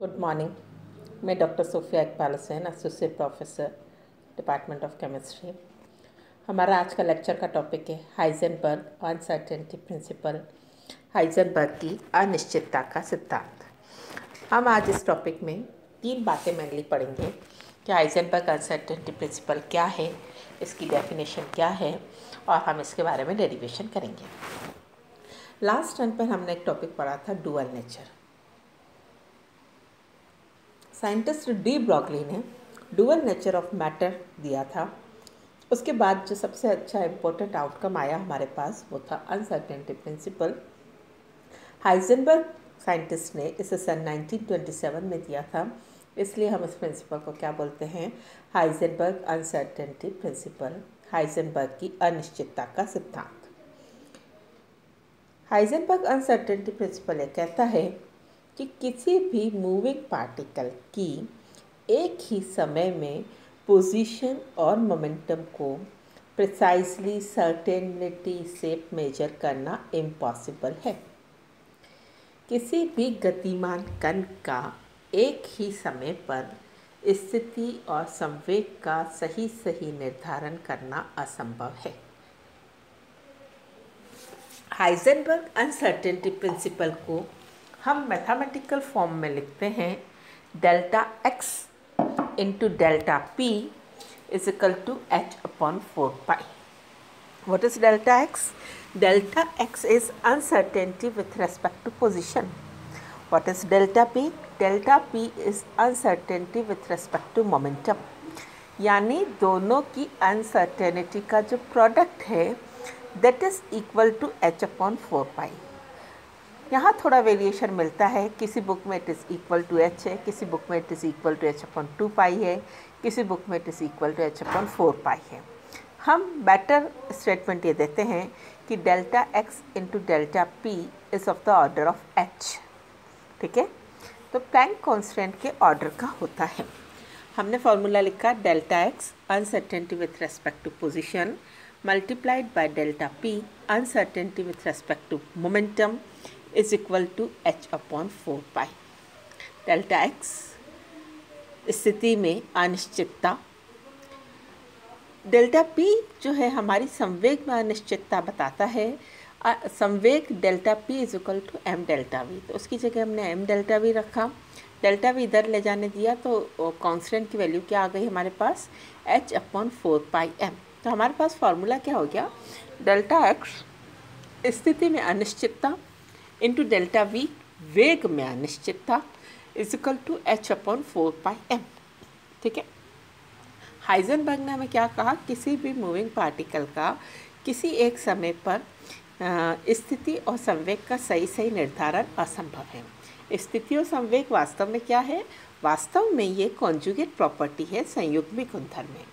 Good morning. मैं doctor Sofia Iqbal Hussain, associate professor, department of chemistry. हमारा आज का लेक्चर का टॉपिक है हाइजेनबर्ग अनसर्टेनिटी प्रिंसिपल, हाइजेनबर्ग की अनिश्चितता का सिद्धांत। हम आज इस टॉपिक में 3 बातें मेनली पढ़ेंगे कि हाइजेनबर्ग अनसर्टेनिटी प्रिंसिपल क्या है, इसकी डेफिनेशन क्या है, और हम इसके बारे में डेरिवेशन करेंगे। लास्ट टाइम पर हमने एक टॉपिक पढ़ा था dual nature. Scientist de Broglie ने डुअल नेचर ऑफ मैटर दिया था। उसके बाद जो सबसे अच्छा इम्पोर्टेंट आउटकम आया हमारे पास वो था अनसर्टेनिटी प्रिंसिपल। हाइजेनबर्ग साइंटिस्ट ने इसे सन 1927 में दिया था, इसलिए हम इस प्रिंसिपल को क्या बोलते हैं, हाइजेनबर्ग अनसर्टेनिटी प्रिंसिपल, हाइजेनबर्ग की अनिश्चितता का सिद्धांत। हाइजेनबर्ग अनसर्टेनिटी प्रिंसिपल ये कहता है कि किसी भी मूविंग पार्टिकल की एक ही समय में पोजीशन और मोमेंटम को प्रिसाइजली सर्टेनिटी से मेजर करना इम्पॉसिबल है। किसी भी गतिमान कण का एक ही समय पर स्थिति और संवेग का सही निर्धारण करना असंभव है। हाइजेनबर्ग अनसर्टेनिटी प्रिंसिपल को हम मैथमेटिकल फॉर्म में लिखते हैं delta X into delta P is equal to H upon 4 pi. What is delta x? Delta x is uncertainty with respect to position. What is delta p? Delta p is uncertainty with respect to momentum. यानी दोनों की uncertainty का जो product है that is equal to H upon 4 pi. यहाँ थोड़ा variation मिलता है, किसी बुक में it is equal to H है, किसी बुक में it is equal to H upon 2 pi है, किसी बुक में it is equal to H upon 4 pi है। हम बेटर स्टेटमेंट ये देते हैं कि delta X into delta P is of the order of H. ठीक है, तो प्लैंक कॉन्स्टेंट के ऑर्डर का होता है। हमने फॉर्मूला लिखा delta X uncertainty with respect to position multiplied by delta P uncertainty with respect to momentum is equal to H upon 4 pi. Delta X स्थिति में अनिश्चितता, डेल्टा पी जो है हमारी संवेग में अनिश्चितता बताता है। संवेग delta P is equal to M delta V, तो उसकी जगह हमने एम डेल्टा वी रखा। डेल्टा वी इधर ले जाने दिया तो कांस्टेंट की वैल्यू क्या आ गई हमारे पास, एच अपॉन 4 पाई एम। तो हमारे पास फार्मूला क्या हो गया, डेल्टा एक्स स्थिति में अनिश्चितता इंटू डेल्टा वी वेग में अनिश्चितता is equal to H upon 4 pi m. ठीक है, हाइजेनबर्ग ने हमें क्या कहा, किसी भी मूविंग पार्टिकल का किसी एक समय पर स्थिति और संवेग का सही निर्धारण असंभव है। स्थिति और संवेग वास्तव में क्या है, वास्तव में ये कॉन्जुगेट प्रॉपर्टी है, संयुग्मी गुणधर्म है।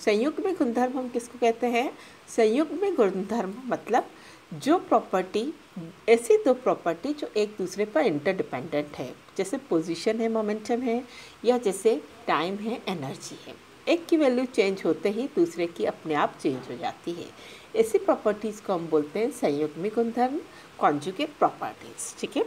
संयुग्मी गुणधर्म हम किसको कहते हैं, संयुग्मी गुणधर्म मतलब जो प्रॉपर्टी, ऐसी दो प्रॉपर्टी जो एक दूसरे पर इंटरडिपेंडेंट है, जैसे पोजीशन है मोमेंटम है, या जैसे टाइम है एनर्जी है। एक की वैल्यू चेंज होते ही दूसरे की अपने आप चेंज हो जाती है। ऐसी प्रॉपर्टीज़ को हम बोलते हैं संयुग्मी गुणधर्म, कॉन्जुगेट प्रॉपर्टीज़। ठीक है,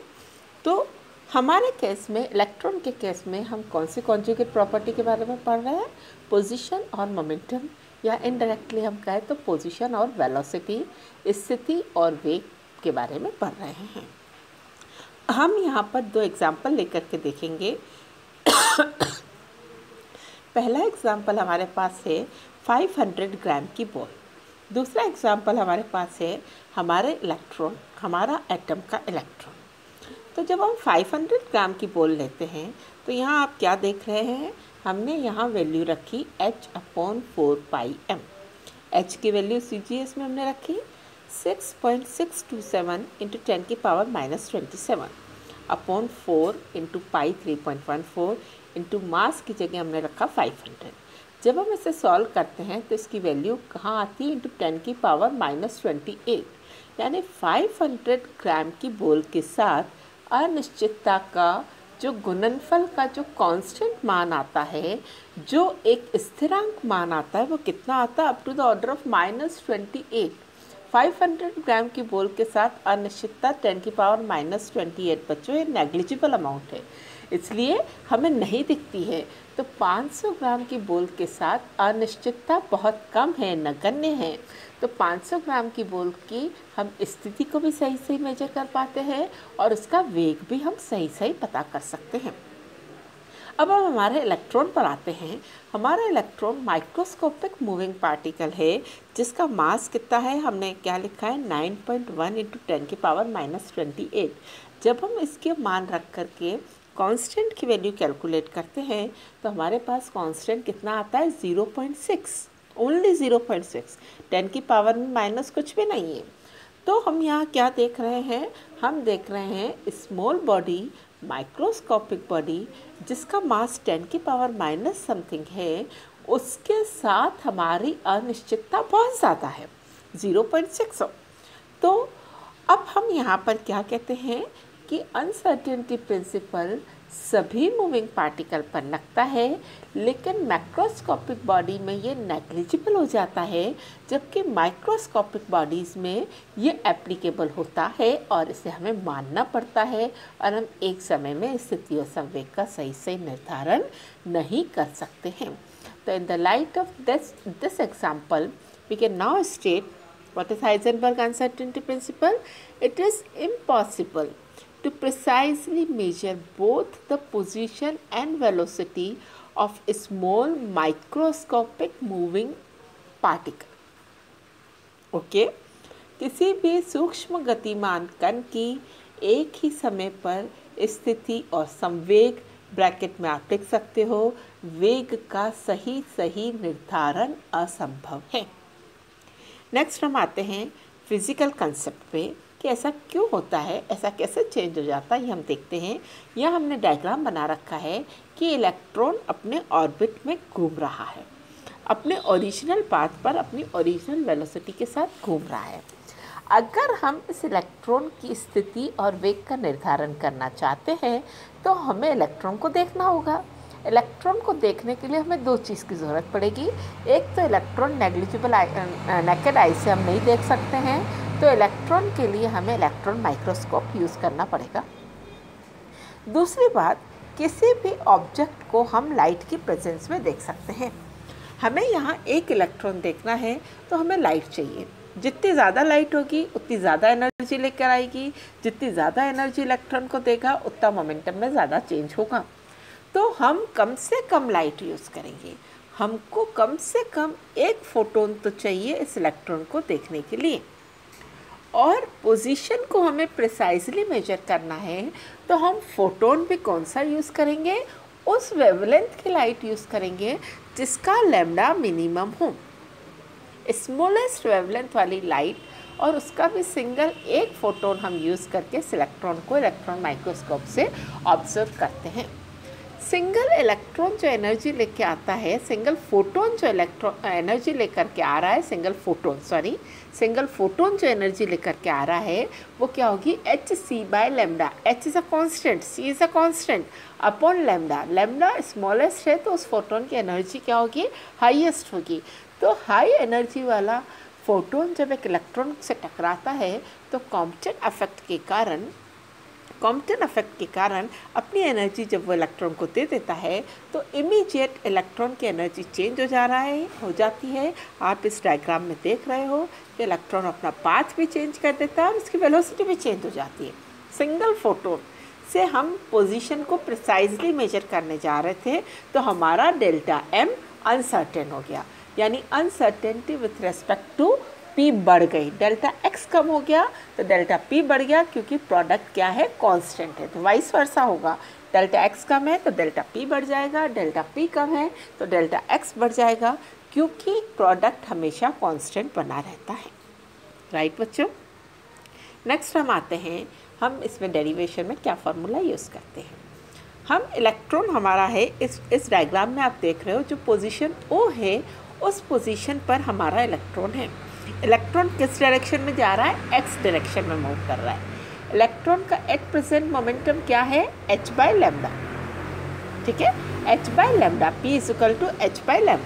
तो हमारे केस में, इलेक्ट्रॉन के केस में हम कौन सी कॉन्जुगेट प्रॉपर्टी के बारे में पढ़ रहे हैं, पोजीशन और मोमेंटम, या इनडायरेक्टली हम कहें तो पोजीशन और वेलोसिटी, स्थिति और वेग के बारे में पढ़ रहे हैं। हम यहाँ पर 2 एग्जाम्पल लेकर के देखेंगे। पहला एग्जाम्पल हमारे पास है 500 ग्राम की बॉल। दूसरा एग्जाम्पल हमारे पास है हमारे इलेक्ट्रॉन, हमारा एटम का इलेक्ट्रॉन। तो जब हम 500 ग्राम की बॉल लेते हैं तो यहाँ आप क्या देख रहे हैं, हमने यहाँ वैल्यू रखी H upon 4 pi M. H की वैल्यू CGS में हमने रखी 6.627 इंटू 10 की power -27 upon 4 into pi 3.14 into mass की जगह हमने रखा 500। जब हम इसे सॉल्व करते हैं तो इसकी वैल्यू कहाँ आती है, इंटू 10 की पावर -28, यानी 500 ग्राम की बॉल के साथ अनिश्चितता का जो गुणनफल का जो कांस्टेंट मान आता है, जो एक स्थिरांक मान आता है, वो कितना आता है, up to the order of -28। 500 gram की बॉल के साथ अनिश्चितता 10 की पावर -28 बच्चों, ये नेग्लिजिबल अमाउंट है। इसलिए हमें नहीं दिखती है। तो 500 ग्राम की बॉल के साथ अनिश्चितता बहुत कम है, नगण्य है। तो 500 ग्राम की बॉल की हम स्थिति को भी सही सही मेजर कर पाते हैं और उसका वेग भी हम सही सही पता कर सकते हैं। अब हम हमारे इलेक्ट्रॉन पर आते हैं। हमारा इलेक्ट्रॉन माइक्रोस्कोपिक मूविंग पार्टिकल है जिसका मास कितना है, हमने क्या लिखा है 9.1 × 10⁻⁻28। जब हम इसके मान रख करके कांस्टेंट की वैल्यू कैलकुलेट करते हैं तो हमारे पास कांस्टेंट कितना आता है 0.6, ओनली 0.6। 10 की पावर में माइनस कुछ भी नहीं है। तो हम यहाँ क्या देख रहे हैं, हम देख रहे हैं स्मॉल बॉडी, माइक्रोस्कोपिक बॉडी जिसका मास 10 की पावर माइनस समथिंग है, उसके साथ हमारी अनिश्चितता बहुत ज़्यादा है 0.6। तो अब हम यहाँ पर क्या कहते हैं कि अनसर्टेनिटी प्रिंसिपल सभी मूविंग पार्टिकल पर लगता है, लेकिन मैक्रोस्कोपिक बॉडी में ये नेग्लिजिबल हो जाता है, जबकि माइक्रोस्कोपिक बॉडीज़ में ये एप्लीकेबल होता है और इसे हमें मानना पड़ता है और हम एक समय में स्थिति और संवेग का सही सही निर्धारण नहीं कर सकते हैं। तो in the light of this example we can now state what is Heisenberg uncertainty principle? It is impossible to precisely measure both the position and velocity of a small microscopic moving particle. Okay? किसी भी सूक्ष्म गतिमान कण की एक ही समय पर स्थिति और संवेग, ब्रैकेट में आप लिख सकते हो, वेग का सही सही निर्धारण असंभव है। नेक्स्ट हम आते हैं फिज़िकल कंसेप्ट पे कि ऐसा क्यों होता है, ऐसा कैसे चेंज हो जाता है, ये हम देखते हैं। यह हमने डायग्राम बना रखा है कि इलेक्ट्रॉन अपने ऑर्बिट में घूम रहा है, अपने ओरिजिनल पाथ पर अपनी ओरिजिनल वेलोसिटी के साथ घूम रहा है। अगर हम इस इलेक्ट्रॉन की स्थिति और वेग का निर्धारण करना चाहते हैं तो हमें इलेक्ट्रॉन को देखना होगा। इलेक्ट्रॉन को देखने के लिए हमें दो चीज़ की ज़रूरत पड़ेगी। एक तो इलेक्ट्रॉन नेग्लिजिबल नेकेड आई से हम नहीं देख सकते हैं, तो इलेक्ट्रॉन के लिए हमें इलेक्ट्रॉन माइक्रोस्कोप यूज़ करना पड़ेगा। दूसरी बात, किसी भी ऑब्जेक्ट को हम लाइट की प्रेजेंस में देख सकते हैं। हमें यहाँ एक इलेक्ट्रॉन देखना है तो हमें लाइट चाहिए। जितनी ज़्यादा लाइट होगी उतनी ज़्यादा एनर्जी लेकर आएगी, जितनी ज़्यादा एनर्जी इलेक्ट्रॉन को देगा उतना मोमेंटम में ज़्यादा चेंज होगा। तो हम कम से कम लाइट यूज़ करेंगे। हमको कम से कम एक फोटोन तो चाहिए इस इलेक्ट्रॉन को देखने के लिए, और पोजीशन को हमें प्रिसाइजली मेजर करना है तो हम फोटोन भी कौन सा यूज़ करेंगे, उस वेवलेंथ की लाइट यूज़ करेंगे जिसका लैम्डा मिनिमम हो, स्मॉलेस्ट वेवलेंथ वाली लाइट, और उसका भी सिंगल एक फोटोन हम यूज़ करके इस इलेक्ट्रॉन को इलेक्ट्रॉन माइक्रोस्कोप से ऑब्जर्व करते हैं। सिंगल इलेक्ट्रॉन जो एनर्जी लेके आता है, सिंगल फोटोन जो इलेक्ट्रॉन एनर्जी लेकर के आ रहा है, सिंगल फोटोन जो एनर्जी लेकर के आ रहा है वो क्या होगी, hc/λ। h is a constant, c is a constant, upon lambda. Lambda smallest है तो उस फोटोन की एनर्जी क्या होगी, हाईएस्ट होगी। तो हाई एनर्जी वाला फोटोन जब एक इलेक्ट्रॉन से टकराता है तो कॉम्पटन इफेक्ट के कारण अपनी एनर्जी जब वो इलेक्ट्रॉन को दे देता है तो इमीडिएट इलेक्ट्रॉन की एनर्जी चेंज हो जाती है। आप इस डायग्राम में देख रहे हो कि इलेक्ट्रॉन अपना पाथ भी चेंज कर देता है और उसकी वेलोसिटी भी चेंज हो जाती है। सिंगल फोटोन से हम पोजीशन को प्रिसाइजली मेजर करने जा रहे थे तो हमारा डेल्टा एम अनसर्टेन हो गया, यानी uncertainty with respect to p बढ़ गई। डेल्टा एक्स कम हो गया तो डेल्टा पी बढ़ गया, क्योंकि प्रोडक्ट क्या है, कांस्टेंट है। तो वाइस वर्सा होगा, डेल्टा एक्स कम है तो डेल्टा पी बढ़ जाएगा, डेल्टा पी कम है तो डेल्टा एक्स बढ़ जाएगा, क्योंकि प्रोडक्ट हमेशा कांस्टेंट बना रहता है। राइट बच्चों, नेक्स्ट हम आते हैं, हम इसमें डेरिवेशन में क्या फार्मूला यूज़ करते हैं। हम इलेक्ट्रॉन हमारा है, इस डायग्राम में आप देख रहे हो जो पोजीशन ओ है उस पोजीशन पर हमारा इलेक्ट्रॉन है। इलेक्ट्रॉन किस डायरेक्शन में जा रहा है, एक्स डायरेक्शन में मूव कर रहा है। इलेक्ट्रॉन का एट प्रेजेंट मोमेंटम क्या है, h/λ। ठीक है, h/λ, p = h/λ।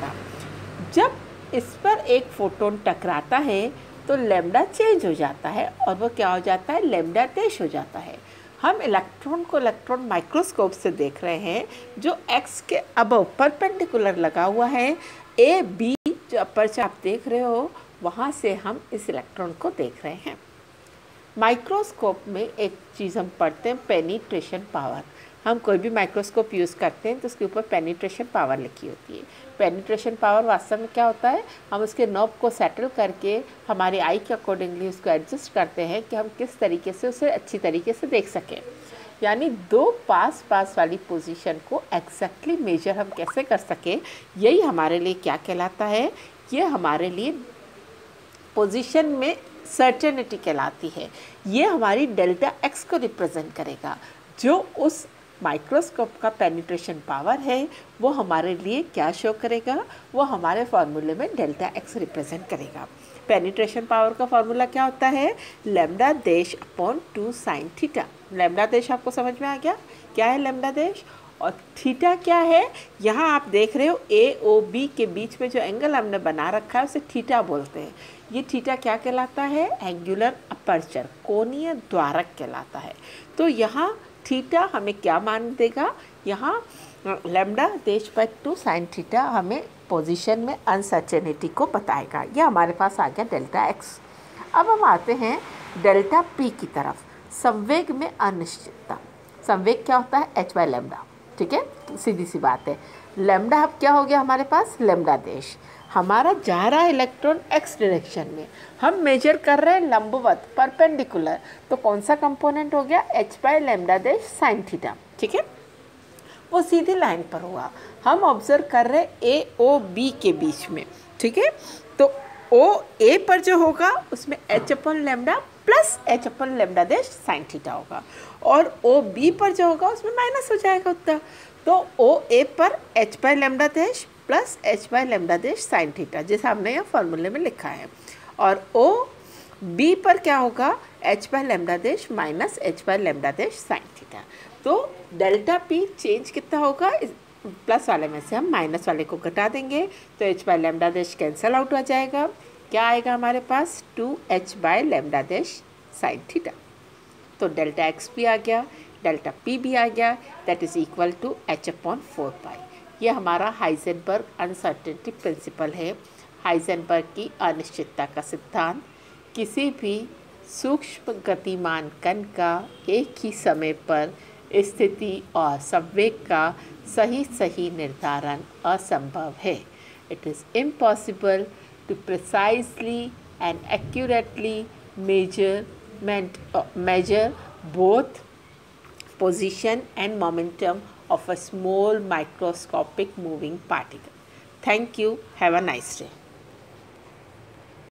जब इस पर एक फोटोन टकराता है तो लैम्डा चेंज हो जाता है और वो क्या हो जाता है, लैम्डा डैश हो जाता है। हम इलेक्ट्रॉन को इलेक्ट्रॉन माइक्रोस्कोप से देख रहे हैं जो एक्स के अबव परपेंडिकुलर लगा हुआ है। ए बी जो अपर्चर आप देख रहे हो वहाँ से हम इस इलेक्ट्रॉन को देख रहे हैं। माइक्रोस्कोप में एक चीज़ हम पढ़ते हैं, पेनिट्रेशन पावर। हम कोई भी माइक्रोस्कोप यूज़ करते हैं तो उसके ऊपर पेनिट्रेशन पावर लिखी होती है। पेनिट्रेशन पावर वास्तव में क्या होता है, हम उसके नॉब को सेटल करके हमारी आई के अकॉर्डिंगली उसको एडजस्ट करते हैं कि हम किस तरीके से उसे अच्छी तरीके से देख सकें। यानी दो पास वाली पोजीशन को एग्जैक्टली मेजर हम कैसे कर सकें, यही हमारे लिए क्या कहलाता है, ये हमारे लिए पोजीशन में सर्टेनिटी कहलाती है। ये हमारी डेल्टा एक्स को रिप्रेजेंट करेगा। जो उस माइक्रोस्कोप का पेनिट्रेशन पावर है वो हमारे लिए क्या शो करेगा, वो हमारे फार्मूले में डेल्टा एक्स रिप्रेजेंट करेगा। पेनिट्रेशन पावर का फार्मूला क्या होता है, लैम्डा देश अपॉन 2 साइन थीटा। लैम्डा देश आपको समझ में आ गया, क्या है लैम्डा देश, और थीटा क्या है, यहाँ आप देख रहे हो ए ओ बी के बीच में जो एंगल हमने बना रखा है उसे थीटा बोलते हैं। ये थीटा क्या कहलाता है, एंगुलर अपर्चर, कोणीय द्वारक कहलाता है। तो यहाँ थीटा हमें क्या मान देगा, यहाँ लैम्डा देश पर 2 साइन थीटा हमें पोजीशन में अनसर्टेनिटी को बताएगा। यह हमारे पास आ गया डेल्टा एक्स। अब हम आते हैं डेल्टा पी की तरफ, संवेग में अनिश्चितता। संवेग क्या होता है, एच बाय लैम्डा, ठीक है, सीधी सी बात है। लैम्डा अब क्या हो गया हमारे पास, लैम्डा देश हमारा जा रहा है इलेक्ट्रॉन एक्स डायरेक्शन में, हम मेजर कर रहे हैं लंबवत परपेंडिकुलर, तो कौन सा कंपोनेंट हो गया, H by lambda dash sine theta, ठीक है, वो सीधी लाइन पर हुआ। हम ऑब्जर्व कर रहे हैं ए ओ बी के बीच में, ठीक है, तो ओ ए पर जो होगा उसमें एच अपन लैम्डा प्लस एच अपन लैम्डा देश साइन थीटा होगा, और ओ बी पर जो होगा उसमें माइनस हो जाएगा उत्तर। तो ओ ए पर एच बाय लैम्डा देश plus H by lambda dash sine theta, जैसा हमने यहाँ फॉर्मूले में लिखा है, और ओ बी पर क्या होगा, एच बाय लैम्डा देश minus H by lambda dash sine theta. तो डेल्टा पी चेंज कितना होगा, प्लस वाले में से हम माइनस वाले को घटा देंगे तो h by lambda dash cancel out हो जाएगा। क्या आएगा हमारे पास, 2h by lambda dash sine theta. तो डेल्टा एक्स भी आ गया, डेल्टा पी भी आ गया, that is equal to h upon 4 pi. ये हमारा हाइजेनबर्ग अनसर्टेनिटी प्रिंसिपल है। हाइजेनबर्ग की अनिश्चितता का सिद्धांत, किसी भी सूक्ष्म गतिमान कण का एक ही समय पर स्थिति और संवेग का सही निर्धारण असंभव है। It is impossible to precisely and accurately measure both position and momentum of a small microscopic moving particle. Thank you. Have a nice day.